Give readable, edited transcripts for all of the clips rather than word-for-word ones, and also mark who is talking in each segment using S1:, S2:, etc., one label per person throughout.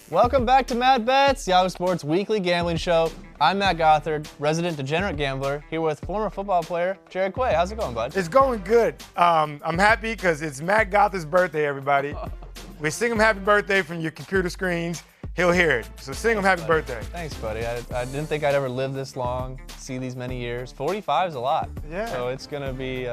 S1: Welcome back to Matt Bets, Yahoo Sports weekly gambling show. I'm Matt Gothard, resident degenerate gambler, here with former football player Jared Quay. How's it going, bud?
S2: It's going good. I'm happy because it's Matt Gothard's birthday, everybody. We sing him happy birthday from your computer screens. He'll hear it. So sing him happy birthday.
S1: Thanks, buddy. I didn't think I'd ever live this long, see these many years. 45 is a lot.
S2: Yeah.
S1: So it's going to be,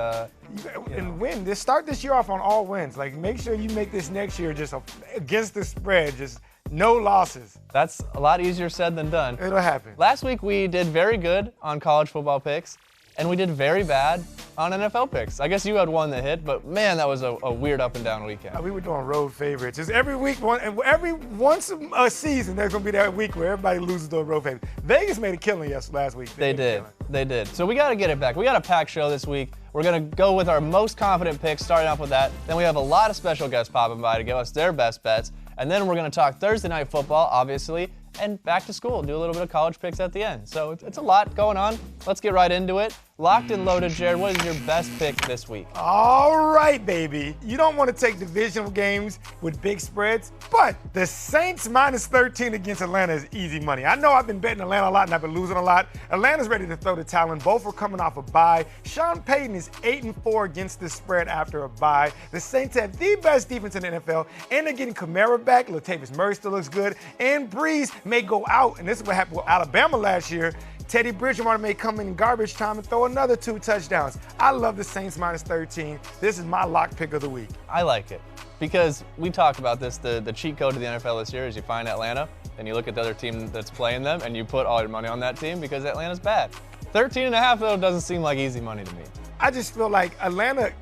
S2: and win. Just start this year off on all wins. Like, make sure you make this next year just against the spread, just no losses.
S1: That's a lot easier said than done.
S2: It'll happen.
S1: Last week we did very good on college football picks, and we did very bad on NFL picks. I guess you had one that hit, but man, that was a weird up and down weekend.
S2: We were doing road favorites. Just every week, every once a season, there's gonna be that week where everybody loses to a road favorite. Vegas made a killing last week.
S1: They did. So we got to get it back. We got a packed show this week. We're gonna go with our most confident picks, starting off with that. Then we have a lot of special guests popping by to give us their best bets. And then we're gonna talk Thursday night football, obviously, and back to school, do a little bit of college picks at the end. So it's a lot going on. Let's get right into it. Locked and loaded, Jared, what is your best pick this week?
S2: All right, baby. You don't want to take divisional games with big spreads, but the Saints minus 13 against Atlanta is easy money. I know I've been betting Atlanta a lot and I've been losing a lot. Atlanta's ready to throw the towel in. Both are coming off a bye. Sean Payton is 8-4 against the spread after a bye. The Saints have the best defense in the NFL, and they're getting Kamara back. Latavius Murray still looks good, and Breeze may go out, and this is what happened with Alabama last year. Teddy Bridgewater may come in garbage time and throw another 2 touchdowns. I love the Saints minus 13. This is my lock pick of the week.
S1: I like it because we talked about this. The cheat code to the NFL this year is you find Atlanta, and you look at the other team that's playing them, and you put all your money on that team because Atlanta's bad. 13.5, though, doesn't seem like easy money to me.
S2: I just feel like Atlanta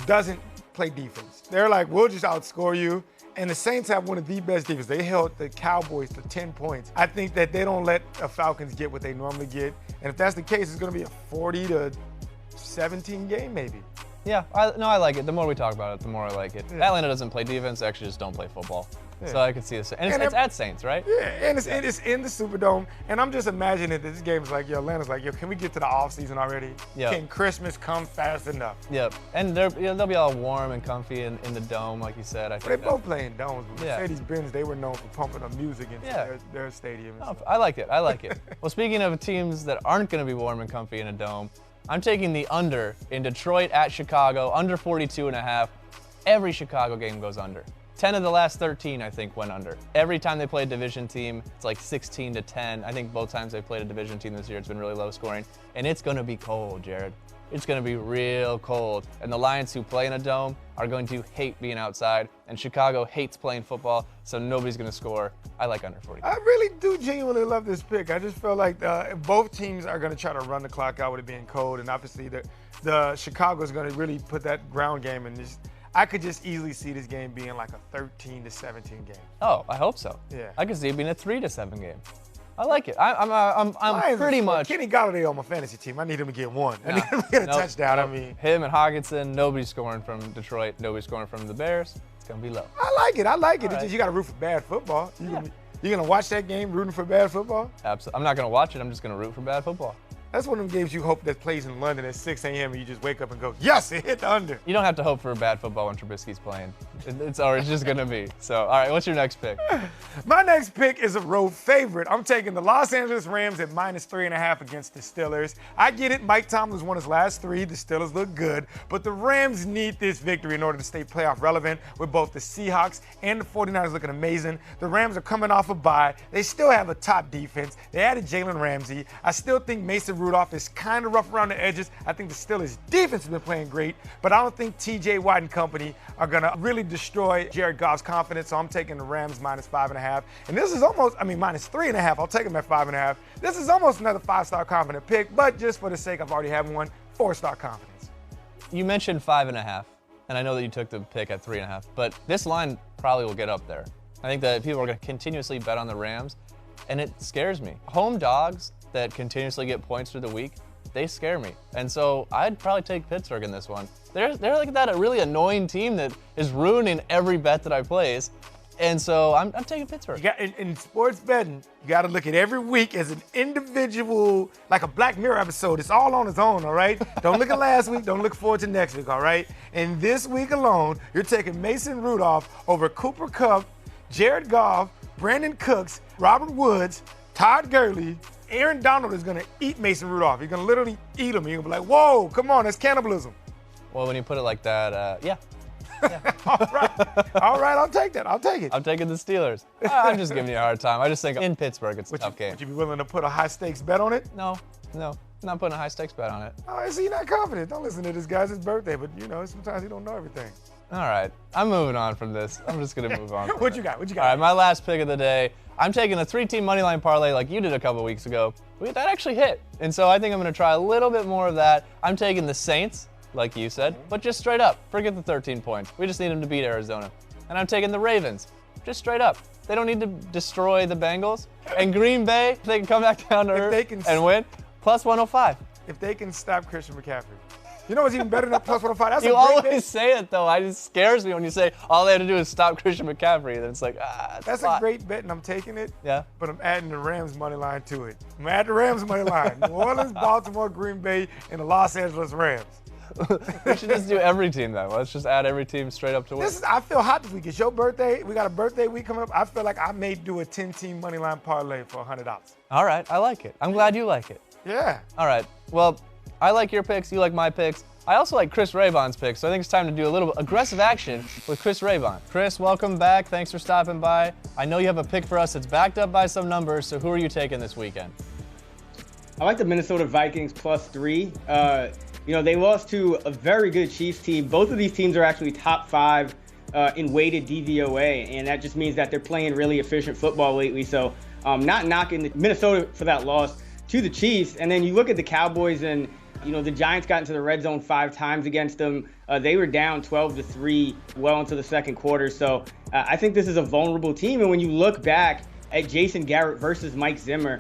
S2: doesn't play defense. They're like, we'll just outscore you. And the Saints have one of the best defenses. They held the Cowboys to 10 points. I think that they don't let the Falcons get what they normally get. And if that's the case, it's going to be a 40-17 game maybe.
S1: Yeah, I like it. The more we talk about it, the more I like it. Yeah. Atlanta doesn't play defense. They actually just don't play football. Yeah. So I can see this. And it's at Saints, right?
S2: Yeah, and it's in the Superdome. And I'm just imagining that this game is like, Atlanta's like, can we get to the offseason already?
S1: Yep.
S2: Can Christmas come fast enough?
S1: Yep. And they'll be all warm and comfy in the dome, like you said. I think
S2: they both play in domes. But Mercedes-Benz, they were known for pumping up music into their stadium.
S1: Oh, I like it. Well, speaking of teams that aren't going to be warm and comfy in a dome, I'm taking the under in Detroit at Chicago, under 42.5. Every Chicago game goes under. 10 of the last 13, I think, went under. Every time they play a division team, it's like 16-10. I think both times they played a division team this year, it's been really low scoring. And it's going to be cold, Jared. It's going to be real cold. And the Lions who play in a dome are going to hate being outside. And Chicago hates playing football, so nobody's going to score. I like under 40.
S2: I really do genuinely love this pick. I just feel like both teams are going to try to run the clock out with it being cold. And obviously the Chicago is going to really put that ground game in. I could just easily see this game being like a 13-17 game.
S1: Oh, I hope so.
S2: Yeah.
S1: I could see it being a 3-7 game. I like it. I'm pretty much.
S2: Kenny Golladay on my fantasy team. I need him to get one. I need him to get a touchdown. I mean,
S1: him and Hockenson. Nobody's scoring from Detroit. Nobody's scoring from the Bears. It's gonna be low.
S2: I like it. It's just you got to root for bad football. You're gonna watch that game rooting for bad football?
S1: Absolutely. I'm not gonna watch it. I'm just gonna root for bad football.
S2: That's one of them games you hope that plays in London at 6 a.m. and you just wake up and go, yes, it hit the under.
S1: You don't have to hope for bad football when Trubisky's playing. It's just going to be. So, all right, what's your next pick?
S2: My next pick is a road favorite. I'm taking the Los Angeles Rams at minus 3.5 against the Steelers. I get it. Mike Tomlin's won his last 3. The Steelers look good. But the Rams need this victory in order to stay playoff relevant with both the Seahawks and the 49ers looking amazing. The Rams are coming off a bye. They still have a top defense. They added Jalen Ramsey. I still think Mason Rudolph is kind of rough around the edges. I think the Steelers' defense has been playing great, but I don't think TJ Watt and company are going to really destroy Jared Goff's confidence, so I'm taking the Rams minus 5.5. And this is minus 3.5. I'll take them at 5.5. This is almost another 5-star confident pick, but just for the sake of already having one, 4-star confidence.
S1: You mentioned 5.5, and I know that you took the pick at 3.5, but this line probably will get up there. I think that people are going to continuously bet on the Rams, and it scares me. Home dogs that continuously get points through the week, they scare me. And so I'd probably take Pittsburgh in this one. They're like that a really annoying team that is ruining every bet that I place. And so I'm taking Pittsburgh.
S2: You got, in sports betting, you got to look at every week as an individual, like a Black Mirror episode. It's all on its own, all right? Don't look at last week. Don't look forward to next week, all right? And this week alone, you're taking Mason Rudolph over Cooper Kupp, Jared Goff, Brandon Cooks, Robert Woods, Todd Gurley. Aaron Donald is going to eat Mason Rudolph. He's going to literally eat him. You're going to be like, whoa, come on, that's cannibalism.
S1: Well, when you put it like that, yeah.
S2: All right, I'll take that. I'll take it.
S1: I'm taking the Steelers. I'm just giving you a hard time. I just think in Pittsburgh it's a tough game.
S2: Would you be willing to put a high-stakes bet on it?
S1: No, I'm not putting a high-stakes bet on it.
S2: Oh, so you're not confident. Don't listen to this guy's his birthday, but sometimes you don't know everything.
S1: All right, I'm moving on from this. I'm just gonna move on.
S2: What you got?
S1: All right, my last pick of the day. I'm taking a 3-team moneyline parlay like you did a couple weeks ago. That actually hit, and so I think I'm gonna try a little bit more of that. I'm taking the Saints, like you said, but just straight up. Forget the 13 points. We just need them to beat Arizona. And I'm taking the Ravens, just straight up. They don't need to destroy the Bengals. And Green Bay, if they can come back down to earth and win, plus 105.
S2: If they can stop Christian McCaffrey. You know what's even better than plus 105? That's
S1: you always say it, though. It just scares me when you say all they have to do is stop Christian McCaffrey. Then it's like,
S2: that's a great bet, and I'm taking it.
S1: Yeah.
S2: But I'm adding the Rams money line to it. I'm adding the Rams money line. New Orleans, Baltimore, Green Bay, and the Los Angeles Rams.
S1: We should just do every team, though. Let's just add every team straight up to win.
S2: I feel hot this week. It's your birthday. We got a birthday week coming up. I feel like I may do a 10-team money line parlay for $100.
S1: All right, I like it. I'm glad you like it.
S2: Yeah.
S1: All right. Well, I like your picks. You like my picks. I also like Chris Raybon's picks, so I think it's time to do a little aggressive action with Chris Raybon. Chris, welcome back. Thanks for stopping by. I know you have a pick for us that's backed up by some numbers, so who are you taking this weekend?
S3: I like the Minnesota Vikings +3. They lost to a very good Chiefs team. Both of these teams are actually top 5 in weighted DVOA, and that just means that they're playing really efficient football lately. So not knocking Minnesota for that loss to the Chiefs. And then you look at the Cowboys, and the Giants got into the red zone 5 times against them. They were down 12-3 well into the second quarter. So I think this is a vulnerable team. And when you look back at Jason Garrett versus Mike Zimmer,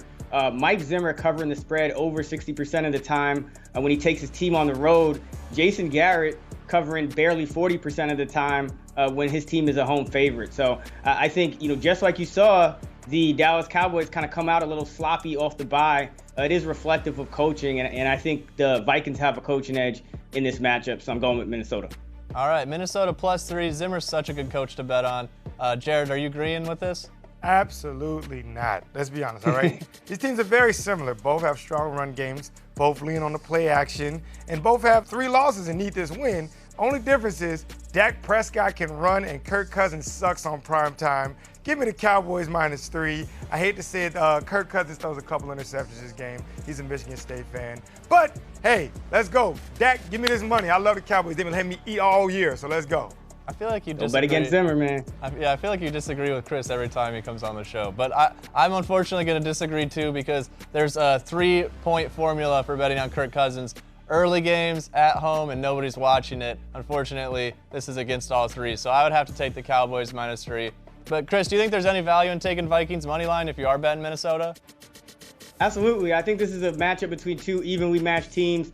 S3: Mike Zimmer covering the spread over 60% of the time when he takes his team on the road. Jason Garrett covering barely 40% of the time when his team is a home favorite. So I think, just like you saw the Dallas Cowboys kind of come out a little sloppy off the bye, it is reflective of coaching, and I think the Vikings have a coaching edge in this matchup, so I'm going with Minnesota.
S1: All right, Minnesota +3. Zimmer's such a good coach to bet on. Jared, are you agreeing with this?
S2: Absolutely not. Let's be honest, all right? These teams are very similar. Both have strong run games, both lean on the play action, and both have 3 losses and need this win. Only difference is Dak Prescott can run and Kirk Cousins sucks on prime time. Give me the Cowboys -3. I hate to say it, Kirk Cousins throws a couple interceptions this game. He's a Michigan State fan. But, hey, let's go. Dak, give me this money. I love the Cowboys. They've been letting me eat all year, so let's go.
S1: I feel like you disagree.
S3: Don't bet against Zimmer, man.
S1: I feel like you disagree with Chris every time he comes on the show. But I'm unfortunately going to disagree, too, because there's a 3-point formula for betting on Kirk Cousins. Early games, at home, and nobody's watching it. Unfortunately, this is against all 3. So I would have to take the Cowboys -3. But, Chris, do you think there's any value in taking Vikings money line if you are betting Minnesota?
S3: Absolutely. I think this is a matchup between 2 evenly matched teams.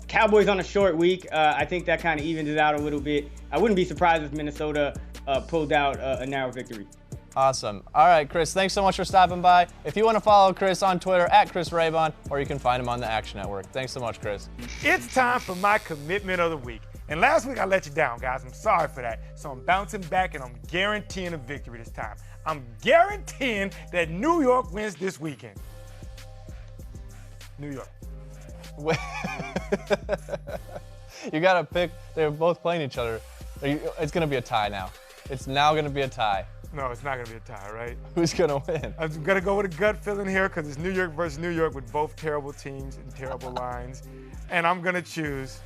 S3: Cowboys on a short week. I think that kind of evens it out a little bit. I wouldn't be surprised if Minnesota pulled out a narrow victory.
S1: Awesome. All right, Chris, thanks so much for stopping by. If you want to follow Chris on Twitter, @Chris Raybon, or you can find him on the Action Network. Thanks so much, Chris.
S2: It's time for my commitment of the week. And last week I let you down, guys. I'm sorry for that. So I'm bouncing back, and I'm guaranteeing a victory this time. I'm guaranteeing that New York wins this weekend. New York.
S1: You got to pick. They're both playing each other. It's going to be a tie now. It's now going to be a tie.
S2: No, it's not going to be a tie, right?
S1: Who's going to win?
S2: I'm going to go with a gut feeling here because it's New York versus New York with both terrible teams and terrible lines. And I'm going to choose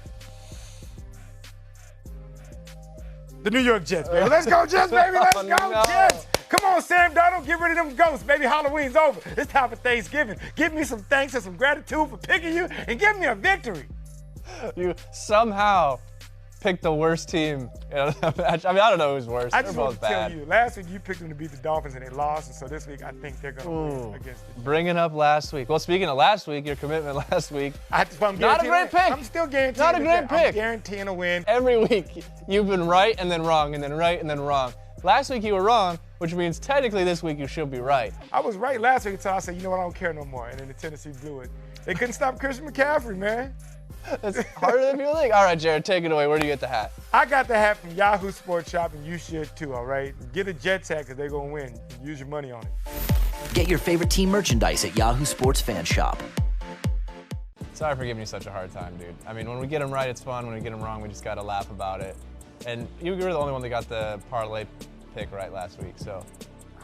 S2: the New York Jets, baby. Let's go, Jets, baby. Let's go, Jets. Come on, Sam Darnold. Get rid of them ghosts, baby. Halloween's over. It's time for Thanksgiving. Give me some thanks and some gratitude for picking you and give me a victory.
S1: You somehow picked the worst team in a match. I mean, I don't know who's worse.
S2: I
S1: They're
S2: just
S1: both
S2: want to
S1: bad.
S2: tell you, last week you picked them to beat the Dolphins and they lost, and so this week I think they're going to win against the Jets.
S1: Bringing up last week. Well, speaking of last week, your commitment last week.
S2: Not
S1: a great pick.
S2: I'm still guaranteeing
S1: Not a great pick.
S2: I'm guaranteeing a win.
S1: Every week, you've been right and then wrong and then right and then wrong. Last week you were wrong which means technically this week you should be right.
S2: I was right last week until I said, you know what, I don't care no more. And then the Tennessee blew it. They couldn't stop Christian McCaffrey, man.
S1: That's harder than people think. All right, Jared, take it away. Where do you get the hat?
S2: I got the hat from Yahoo Sports Shop, and you should too, all right? Get a Jets hat because they're going to win. Use your money on it.
S4: Get your favorite team merchandise at Yahoo Sports Fan Shop.
S1: Sorry for giving you such a hard time, dude. I mean, when we get them right, it's fun. When we get them wrong, we just got to laugh about it. And you were the only one that got the parlay pick right last week, so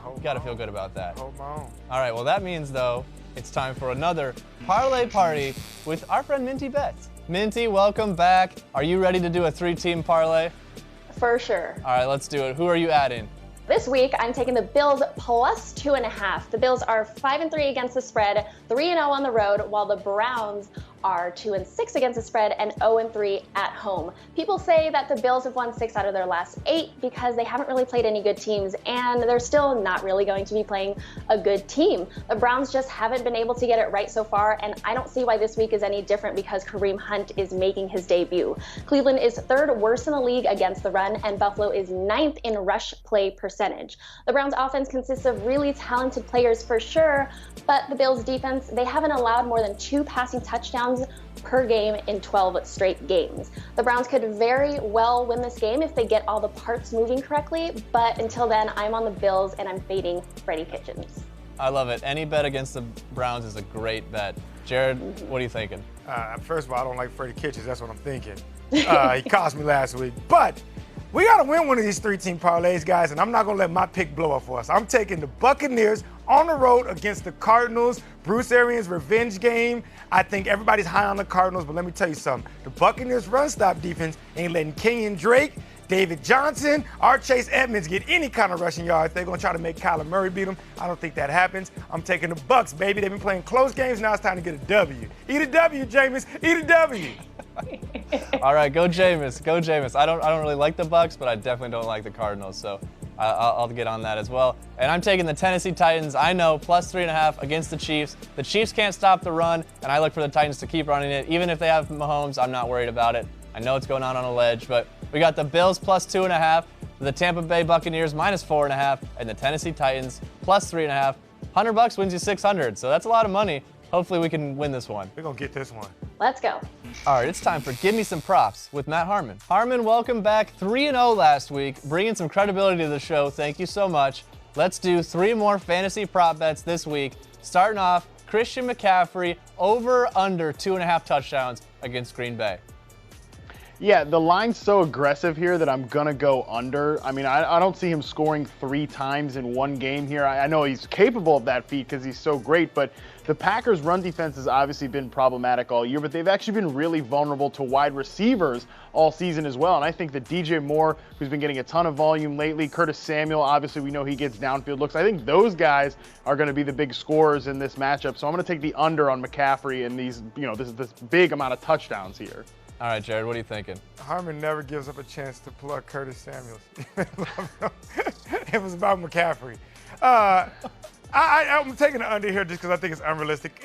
S1: you got to feel good about that.
S2: Hold on.
S1: All right, well, that means, though, it's time for another parlay party with our friend Minty Bets. Minty, welcome back. Are you ready to do a 3-team parlay?
S5: For sure.
S1: All right, let's do it. Who are you adding?
S5: This week, I'm taking the Bills plus 2.5. The Bills are 5-3 against the spread, 3-0 on the road, while the Browns are 2-6 against the spread and 0-3 at home. People say that the Bills have won 6 out of their last 8 because they haven't really played any good teams, and they're still not really going to be playing a good team. The Browns just haven't been able to get it right so far, and I don't see why this week is any different because Kareem Hunt is making his debut. Cleveland is 3rd worst in the league against the run, and Buffalo is 9th in rush play percentage. The Browns offense consists of really talented players for sure, but the Bills defense, they haven't allowed more than 2 passing touchdowns per game in 12 straight games. The Browns could very well win this game if they get all the parts moving correctly, but until then, I'm on the Bills and I'm fading Freddie Kitchens.
S1: I love it. Any bet against the Browns is a great bet. Jared, what are you thinking?
S2: First of all, I don't like Freddie Kitchens. That's what I'm thinking. He cost me last week. But we got to win one of these 3-team parlays, guys, and I'm not going to let my pick blow up for us. I'm taking the Buccaneers on the road against the Cardinals. Bruce Arians' revenge game. I think everybody's high on the Cardinals, but let me tell you something. The Buccaneers' run-stop defense ain't letting Kenyon Drake, David Johnson, or Chase Edmonds get any kind of rushing yards. They're going to try to make Kyler Murray beat them. I don't think that happens. I'm taking the Bucs, baby. They've been playing close games. Now it's time to get a W. Eat a W, Jameis. Eat a W.
S1: All right, go Jameis. Go Jameis. I don't really like the Bucs, but I definitely don't like the Cardinals, so I'll get on that as well. And I'm taking the Tennessee Titans. I know, plus 3.5 against the Chiefs. The Chiefs can't stop the run, and I look for the Titans to keep running it. Even if they have Mahomes, I'm not worried about it. I know it's going on a ledge, but we got the Bills plus 2.5, the Tampa Bay Buccaneers minus 4.5, and the Tennessee Titans plus 3.5. $100 wins you 600, so that's a lot of money. Hopefully we can win this one.
S2: We're going to get this one.
S5: Let's go.
S1: All right, it's time for Give Me Some Props with Matt Harmon. Harmon, welcome back. 3-0 last week, bringing some credibility to the show. Thank you so much. Let's do 3 more fantasy prop bets this week. Starting off, Christian McCaffrey over under 2.5 touchdowns against Green Bay.
S6: Yeah, the line's so aggressive here that I'm going to go under. I mean, I don't see him scoring 3 times in one game here. I know he's capable of that feat because he's so great, but the Packers' run defense has obviously been problematic all year, but they've actually been really vulnerable to wide receivers all season as well. And I think that DJ Moore, who's been getting a ton of volume lately, Curtis Samuel, obviously we know he gets downfield looks. I think those guys are going to be the big scorers in this matchup. So I'm going to take the under on McCaffrey and these, this big amount of touchdowns here.
S1: All right, Jared, what are you thinking?
S2: Harmon never gives up a chance to plug Curtis Samuels. It was about McCaffrey. I'm taking the under here just because I think it's unrealistic.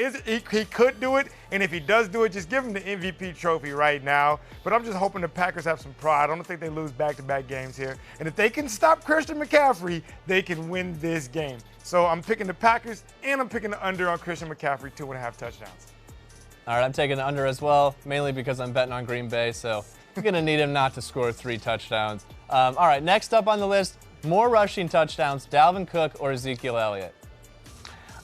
S2: He could do it, and if he does do it, just give him the MVP trophy right now. But I'm just hoping the Packers have some pride. I don't think they lose back-to-back games here. And if they can stop Christian McCaffrey, they can win this game. So I'm picking the Packers, and I'm picking the under on Christian McCaffrey, 2.5 touchdowns.
S1: All right, I'm taking the under as well, mainly because I'm betting on Green Bay, so I'm going to need him not to score 3 touchdowns. All right, next up on the list, more rushing touchdowns, Dalvin Cook or Ezekiel Elliott.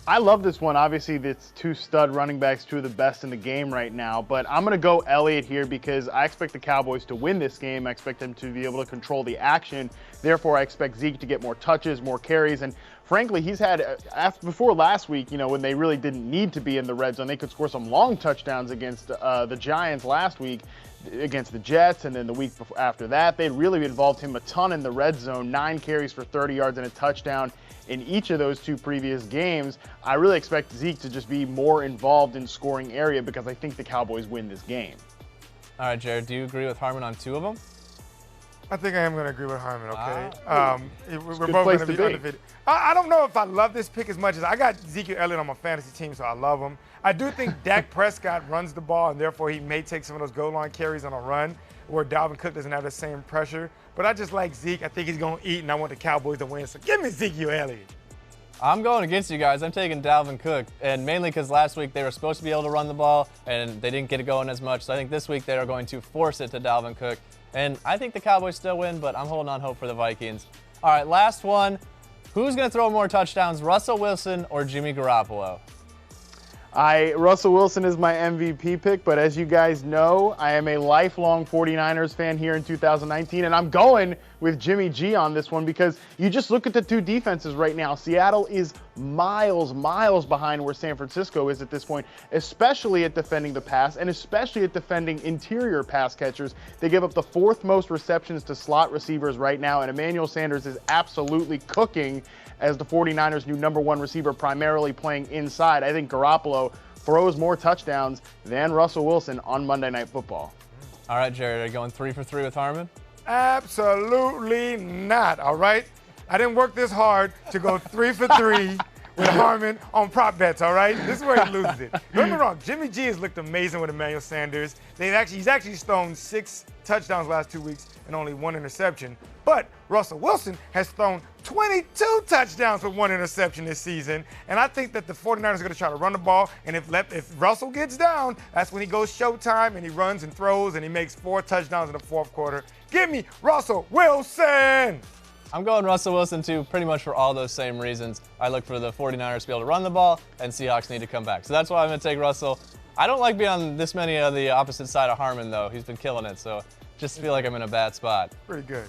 S6: I love this one. Obviously, it's 2 stud running backs, 2 of the best in the game right now. But I'm going to go Elliott here because I expect the Cowboys to win this game. I expect them to be able to control the action. Therefore, I expect Zeke to get more touches, more carries. And frankly, he's had, before last week, when they really didn't need to be in the red zone, they could score some long touchdowns against the Giants last week, against the Jets, and then the week after that. They really involved him a ton in the red zone, 9 carries for 30 yards and a touchdown in each of those 2 previous games. I really expect Zeke to just be more involved in scoring area because I think the Cowboys win this game.
S1: All right, Jared, do you agree with Harmon on 2 of them?
S2: I think I am going to agree with Harmon, okay? We're
S6: good
S2: both
S6: place
S2: going to be
S6: to be.
S2: undefeated. I don't know if I love this pick as much as I got Ezekiel Elliott on my fantasy team, so I love him. I do think Dak Prescott runs the ball, and therefore he may take some of those goal line carries on a run where Dalvin Cook doesn't have the same pressure. but I just like Zeke. I think he's going to eat, and I want the Cowboys to win. So give me Ezekiel Elliott.
S1: I'm going against you guys. I'm taking Dalvin Cook, and mainly because last week they were supposed to be able to run the ball, and they didn't get it going as much. So I think this week they are going to force it to Dalvin Cook, and I think the Cowboys still win, but I'm holding on hope for the Vikings. All right, last one. Who's going to throw more touchdowns, Russell Wilson or Jimmy Garoppolo?
S6: Russell Wilson is my MVP pick, but as you guys know, I am a lifelong 49ers fan here in 2019, and I'm going with Jimmy G on this one because you just look at the two defenses right now. Seattle is miles behind where San Francisco is at this point, especially at defending the pass and especially at defending interior pass catchers. They give up the 4th most receptions to slot receivers right now, and Emmanuel Sanders is absolutely cooking as the 49ers' new #1 receiver, primarily playing inside. I think Garoppolo throws more touchdowns than Russell Wilson on Monday Night Football.
S1: All right, Jared, are you going 3 for 3 with Harmon?
S2: Absolutely not, all right? I didn't work this hard to go 3 for 3 with Harmon on prop bets, all right? This is where he loses it. Don't get me wrong, Jimmy G has looked amazing with Emmanuel Sanders. He's actually thrown 6 touchdowns last 2 weeks and only 1 interception. But Russell Wilson has thrown 22 touchdowns with 1 interception this season. And I think that the 49ers are going to try to run the ball. And if Russell gets down, that's when he goes showtime and he runs and throws and he makes 4 touchdowns in the 4th quarter. Give me Russell Wilson!
S1: I'm going Russell Wilson too, pretty much for all those same reasons. I look for the 49ers to be able to run the ball, and Seahawks need to come back. So that's why I'm going to take Russell. I don't like being on this many of the opposite side of Harmon, though. He's been killing it, so just feel like I'm in a bad spot.
S2: Pretty good.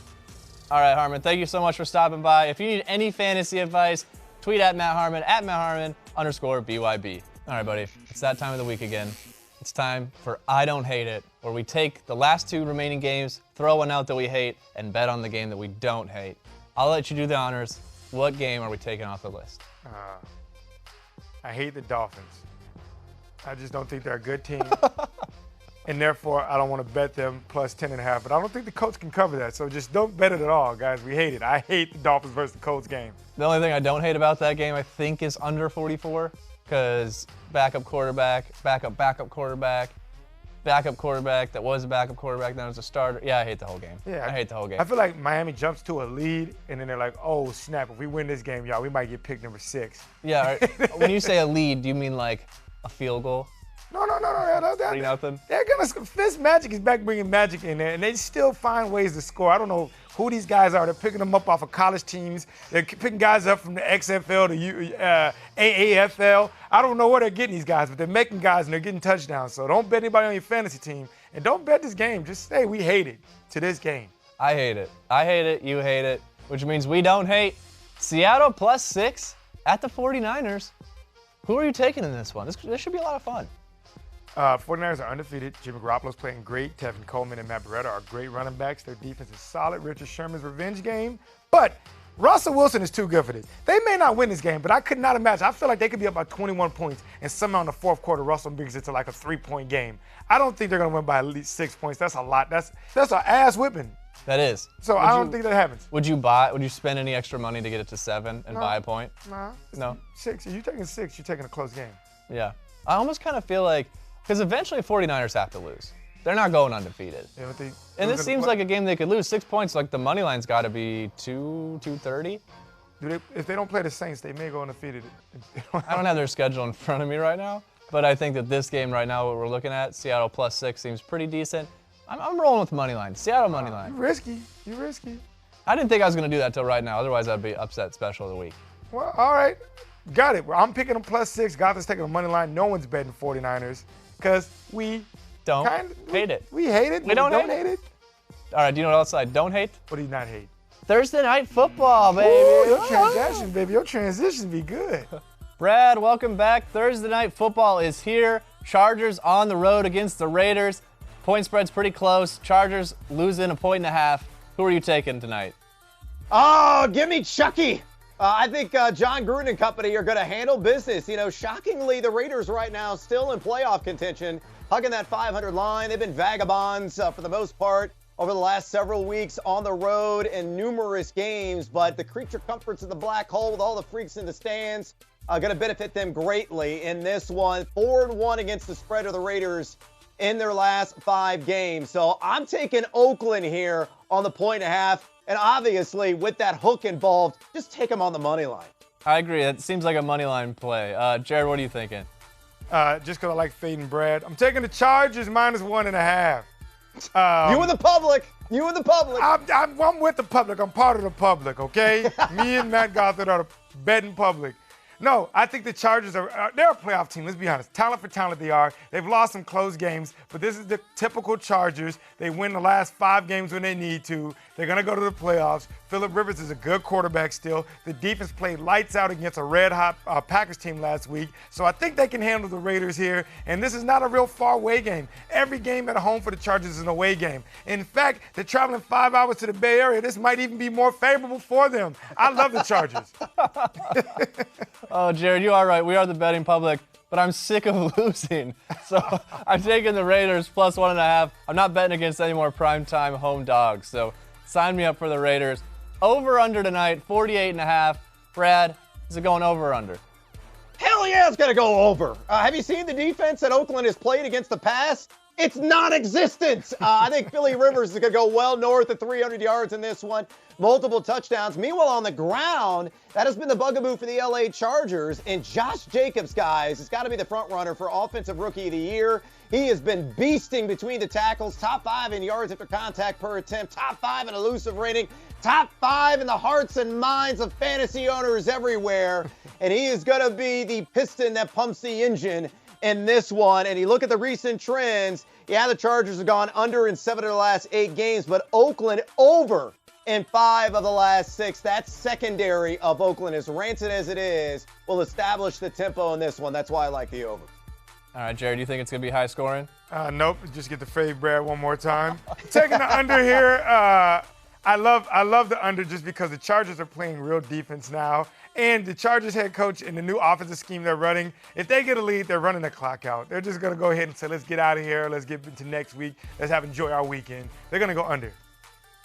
S1: All right, Harmon, thank you so much for stopping by. If you need any fantasy advice, tweet at Matt Harmon, at @MattHarmon_BYB. All right, buddy, it's that time of the week again. It's time for I Don't Hate It, where we take the last 2 remaining games, throw one out that we hate, and bet on the game that we don't hate. I'll let you do the honors. What game are we taking off the list?
S2: I hate the Dolphins. I just don't think they're a good team. And therefore, I don't want to bet them plus 10.5. But I don't think the Colts can cover that. So just don't bet it at all, guys. We hate it. I hate the Dolphins versus the Colts game.
S1: The only thing I don't hate about that game, I think, is under 44. Because backup quarterback that was a backup quarterback, then it was a starter. Yeah, I hate the whole game.
S2: Yeah,
S1: I hate the whole game.
S2: I feel like Miami jumps to a lead, and then they're like, oh, snap, if we win this game, y'all, we might get pick number 6.
S1: Yeah, when you say a lead, do you mean like a field goal?
S2: No.
S1: 3-0.
S2: They're going to – Fitzmagic is back bringing magic in there, and they still find ways to score. I don't know who these guys are. They're picking them up off of college teams. They're picking guys up from the XFL to AAFL. I don't know where they're getting these guys, but they're making guys, and they're getting touchdowns. So don't bet anybody on your fantasy team, and don't bet this game. Just say we hate it to this game.
S1: I hate it. I hate it. You hate it, which means we don't hate. Seattle plus 6 at the 49ers. Who are you taking in this one? This should be a lot of fun.
S2: 49ers are undefeated. Jimmy Garoppolo's playing great. Tevin Coleman and Matt Beretta are great running backs. Their defense is solid. Richard Sherman's revenge game. But Russell Wilson is too good for this. They may not win this game, but I could not imagine. I feel like they could be up by 21 points, and somehow in the 4th quarter, Russell brings it to like a 3-point game. I don't think they're going to win by at least 6 points. That's a lot. That's an ass whipping.
S1: That is.
S2: So I don't think that happens.
S1: Would you spend any extra money to get it to 7 and buy a point? No.
S2: 6. If you're taking 6, you're taking a close game.
S1: Yeah. I almost kind of feel like, because eventually 49ers have to lose. They're not going undefeated. And this seems like a game they could lose. 6 points, like the money line's got to be 230.
S2: If they don't play the Saints, they may go undefeated.
S1: I don't have their schedule in front of me right now, but I think that this game right now, what we're looking at, Seattle plus 6 seems pretty decent. I'm rolling with money line. Seattle money line.
S2: You're risky.
S1: I didn't think I was going to do that till right now. Otherwise, I'd be upset special of the week.
S2: Well, all right. Got it. I'm picking them plus 6. Gotham's taking the money line. No one's betting 49ers because we
S1: don't hate it.
S2: We hate it.
S1: We don't hate it. All right. Do you know what else I don't hate?
S2: What do you not hate?
S1: Thursday night football, baby.
S2: Ooh, your transition be good.
S1: Brad, welcome back. Thursday night football is here. Chargers on the road against the Raiders. Point spread's pretty close. Chargers losing 1.5. Who are you taking tonight?
S7: Oh, give me Chucky. I think John Gruden and company are going to handle business. You know, shockingly, the Raiders right now still in playoff contention, hugging that 500 line. They've been vagabonds for the most part over the last several weeks on the road in numerous games. But the creature comforts of the black hole with all the freaks in the stands are going to benefit them greatly in this one. 4-1 against the spread of the Raiders in their last 5 games. So I'm taking Oakland here on the 1.5. And obviously, with that hook involved, just take them on the money line.
S1: I agree. It seems like a money line play. Jared, what are you thinking?
S2: Just because I like fading Brad, I'm taking the Chargers -1.5.
S7: You and the public. You and the public.
S2: I'm with the public. I'm part of the public, okay? Me and Matt Gothard are the betting public. No, I think the Chargers they're a playoff team, let's be honest. Talent for talent they are. They've lost some close games, but this is the typical Chargers. They win the last 5 games when they need to. They're going to go to the playoffs. Phillip Rivers is a good quarterback still. The defense played lights out against a red-hot Packers team last week. So I think they can handle the Raiders here. And this is not a real far-away game. Every game at home for the Chargers is an away game. In fact, they're traveling 5 hours to the Bay Area. This might even be more favorable for them. I love the Chargers.
S1: Oh, Jared, you are right. We are the betting public, but I'm sick of losing. So I'm taking the Raiders +1.5. I'm not betting against any more primetime home dogs. So sign me up for the Raiders. Over/under tonight, 48.5. Brad, is it going over or under?
S7: Hell yeah, it's going to go over. Have you seen the defense that Oakland has played against the pass? It's non-existent. I think Philly Rivers is going to go well north of 300 yards in this one. Multiple touchdowns. Meanwhile, on the ground, that has been the bugaboo for the LA Chargers. And Josh Jacobs, guys, has got to be the front runner for Offensive Rookie of the Year. He has been beasting between the tackles, top 5 in yards after contact per attempt, top 5 in elusive rating, top 5 in the hearts and minds of fantasy owners everywhere. And he is going to be the piston that pumps the engine in this one. And you look at the recent trends, yeah, the Chargers have gone under in 7 of the last 8 games, but Oakland over in 5 of the last 6. That secondary of Oakland, as rancid as it is, will establish the tempo in this one. That's why I like the over.
S1: All right, Jared, do you think it's going to be high scoring?
S2: Nope. Just get the fade Brad one more time. Taking the under here. I love the under just because the Chargers are playing real defense now. And the Chargers head coach and the new offensive scheme they're running, if they get a lead, they're running the clock out. They're just going to go ahead and say, let's get out of here. Let's get into next week. Let's enjoy our weekend. They're going to go under.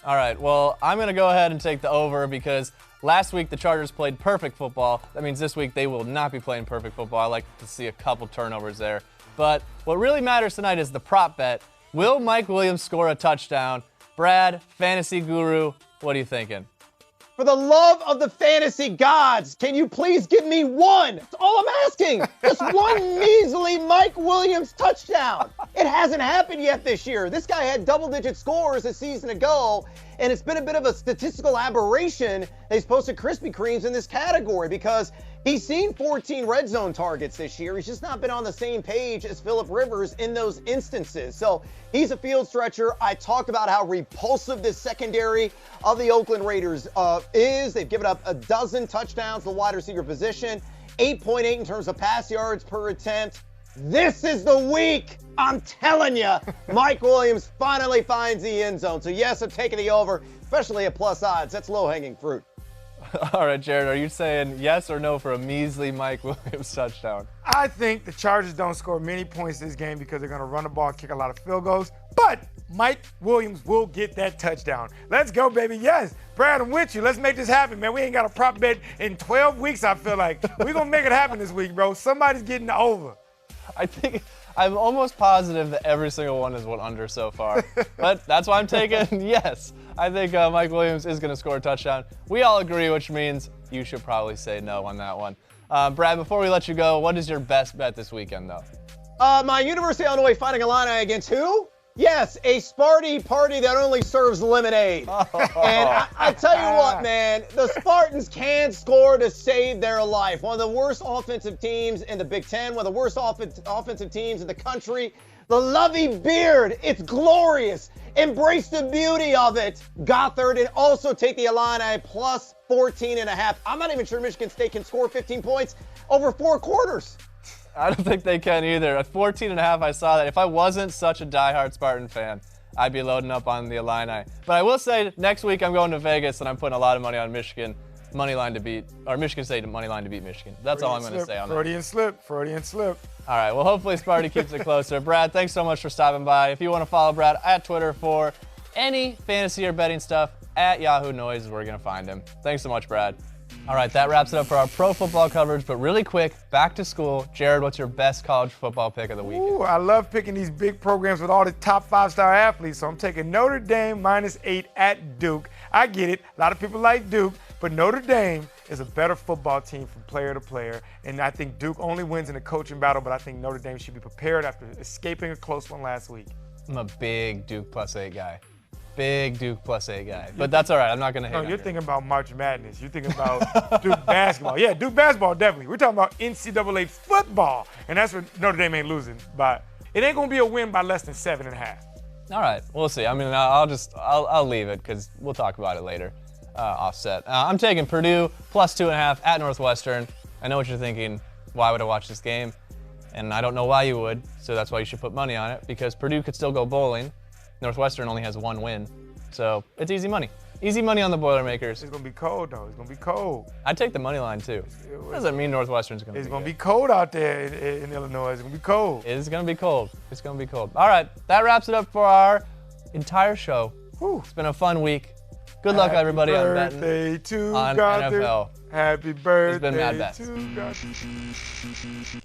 S1: All right, well, I'm going to go ahead and take the over because last week the Chargers played perfect football. That means this week they will not be playing perfect football. I like to see a couple turnovers there. But what really matters tonight is the prop bet. Will Mike Williams score a touchdown? Brad, fantasy guru, what are you thinking?
S7: For the love of the fantasy gods, can you please give me one? That's all I'm asking. Just one measly Mike Williams touchdown. It hasn't happened yet this year. This guy had double-digit scores a season ago, and it's been a bit of a statistical aberration that he's posted Krispy Kremes in this category because he's seen 14 red zone targets this year. He's just not been on the same page as Phillip Rivers in those instances. So he's a field stretcher. I talked about how repulsive this secondary of the Oakland Raiders is. They've given up 12 touchdowns to the wide receiver position, 8.8 in terms of pass yards per attempt. This is the week, I'm telling you, Mike Williams finally finds the end zone. So yes, I'm taking the over, especially at plus odds. That's low-hanging fruit.
S1: All right, Jared, are you saying yes or no for a measly Mike Williams touchdown?
S2: I think the Chargers don't score many points this game because they're going to run the ball, kick a lot of field goals. But Mike Williams will get that touchdown. Let's go, baby. Yes, Brad, I'm with you. Let's make this happen, man. We ain't got a prop bet in 12 weeks, I feel like. We're going to make it happen this week, bro. Somebody's getting the over.
S1: I think I'm almost positive that every single one is one under so far. But that's why I'm taking yes. I think Mike Williams is going to score a touchdown. We all agree, which means you should probably say no on that one. Brad, before we let you go, what is your best bet this weekend, though?
S7: My University of Illinois Fighting Illini against who? Yes, a Sparty party that only serves lemonade. And I tell you what, man, the Spartans can score to save their life. One of the worst offensive teams in the Big Ten, one of the worst offensive teams in the country. The Lovey Beard, it's glorious. Embrace the beauty of it, Gothard, and also take the Illini plus 14.5. I'm not even sure Michigan State can score 15 points over 4 quarters.
S1: I don't think they can either. At 14.5, I saw that. If I wasn't such a diehard Spartan fan, I'd be loading up on the Illini. But I will say, next week I'm going to Vegas, and I'm putting a lot of money on Michigan money line to beat, or Michigan State money line to beat Michigan. That's all I'm going to say on that.
S2: Freudian slip.
S1: All right, well, hopefully Sparty keeps it closer. Brad, thanks so much for stopping by. If you want to follow Brad at Twitter for any fantasy or betting stuff, at Yahoo Noise is where you're going to find him. Thanks so much, Brad. All right, that wraps it up for our pro football coverage, but really quick, back to school. Jared, what's your best college football pick of the weekend?
S2: Ooh, I love picking these big programs with all the top 5-star athletes, so I'm taking Notre Dame -8 at Duke. I get it. A lot of people like Duke, but Notre Dame is a better football team from player to player, and I think Duke only wins in a coaching battle, but I think Notre Dame should be prepared after escaping a close one last week.
S1: I'm a big Duke +8 guy. Big Duke +8 guy. But that's all right. I'm not going to hate
S2: No,
S1: on
S2: you're
S1: you.
S2: thinking about March Madness. You're thinking about Duke basketball. Yeah, Duke basketball, definitely. We're talking about NCAA football, and that's what Notre Dame ain't losing by. It ain't going to be a win by less than 7.5.
S1: All right, we'll see. I mean, I'll leave it because we'll talk about it later. Offset. I'm taking Purdue +2.5 at Northwestern. I know what you're thinking. Why would I watch this game? And I don't know why you would, so that's why you should put money on it, because Purdue could still go bowling. Northwestern only has 1 win, so it's easy money. Easy money on the Boilermakers.
S2: It's going to be cold, though. It's going to be cold.
S1: I'd take the money line, too. Doesn't mean Northwestern's going to be
S2: It's going to
S1: good.
S2: be cold out there in Illinois. It's going to be cold.
S1: It is going to be cold. It's going to be cold. All right, that wraps it up for our entire show.
S2: Whew.
S1: It's been a fun week. Good luck, everybody, on betting
S2: Birthday to
S1: on
S2: Gotham.
S1: NFL.
S2: Happy birthday
S1: It's been Mad Bets.
S2: to Gotham.